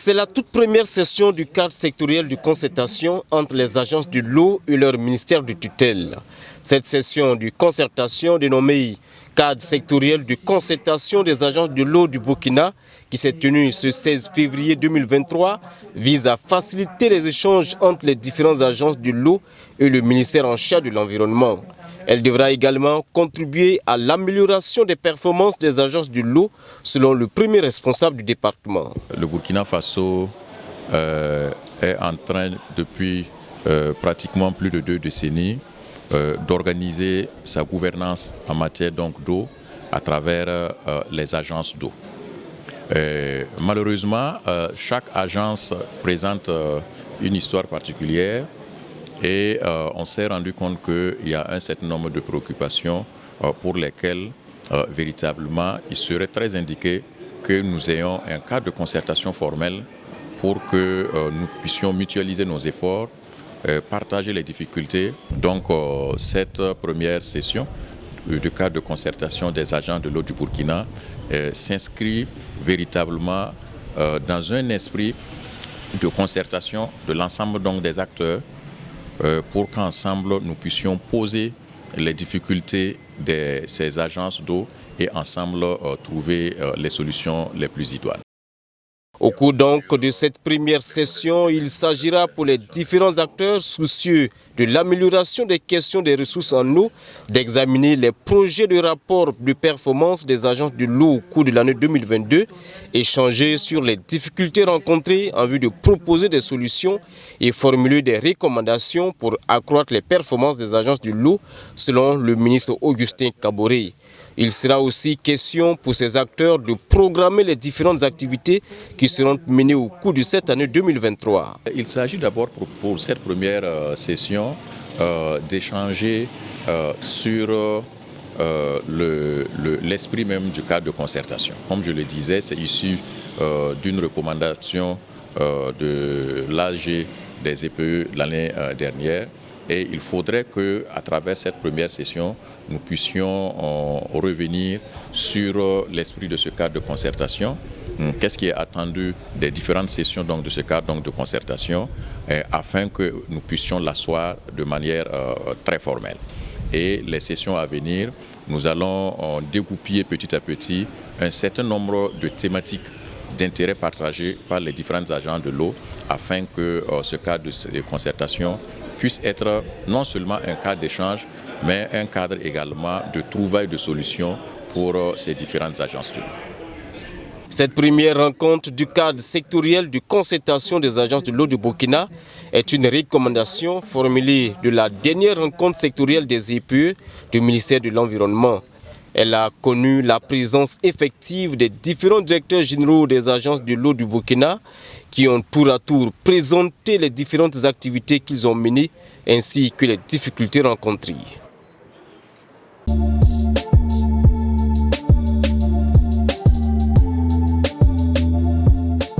C'est la toute première session du cadre sectoriel de concertation entre les agences de l'eau et leur ministère de tutelle. Cette session de concertation dénommée cadre sectoriel de concertation des agences de l'eau du Burkina, qui s'est tenue ce 16 février 2023, vise à faciliter les échanges entre les différentes agences de l'eau et le ministère en charge de l'environnement. Elle devra également contribuer à l'amélioration des performances des agences de l'eau, selon le premier responsable du département. Le Burkina Faso est en train, depuis pratiquement plus de 2 décennies, d'organiser sa gouvernance en matière d'eau à travers les agences d'eau. Malheureusement, chaque agence présente une histoire particulière. Et on s'est rendu compte qu'il y a un certain nombre de préoccupations pour lesquelles véritablement il serait très indiqué que nous ayons un cadre de concertation formelle pour que nous puissions mutualiser nos efforts, partager les difficultés. Donc cette première session du cadre de concertation des agents de l'eau du Burkina s'inscrit véritablement dans un esprit de concertation de l'ensemble donc des acteurs, pour qu'ensemble nous puissions poser les difficultés de ces agences d'eau et ensemble trouver les solutions les plus idoines. Au cours donc de cette première session, il s'agira pour les différents acteurs soucieux de l'amélioration des questions des ressources en eau d'examiner les projets de rapport de performance des agences de l'eau au cours de l'année 2022, échanger sur les difficultés rencontrées en vue de proposer des solutions et formuler des recommandations pour accroître les performances des agences de l'eau, selon le ministre Augustin Kaboré. Il sera aussi question pour ces acteurs de programmer les différentes activités qui seront menées au cours de cette année 2023. Il s'agit d'abord pour cette première session d'échanger sur l'esprit même du cadre de concertation. Comme je le disais, c'est issu d'une recommandation de l'AG des EPE de l'année dernière. Et il faudrait qu'à travers cette première session, nous puissions revenir sur l'esprit de ce cadre de concertation. Qu'est-ce qui est attendu des différentes sessions donc, de ce cadre donc, de concertation, afin que nous puissions l'asseoir de manière très formelle. Et les sessions à venir, nous allons dégoupiller petit à petit un certain nombre de thématiques d'intérêt partagé par les différents agents de l'eau, afin que ce cadre de concertation puisse être non seulement un cadre d'échange, mais un cadre également de trouvailles de solutions pour ces différentes agences de l'eau. Cette première rencontre du cadre sectoriel de concertation des agences de l'eau du Burkina est une recommandation formulée de la dernière rencontre sectorielle des EPE du ministère de l'Environnement. Elle a connu la présence effective des différents directeurs généraux des agences de l'eau du Burkina qui ont tour à tour présenté les différentes activités qu'ils ont menées ainsi que les difficultés rencontrées.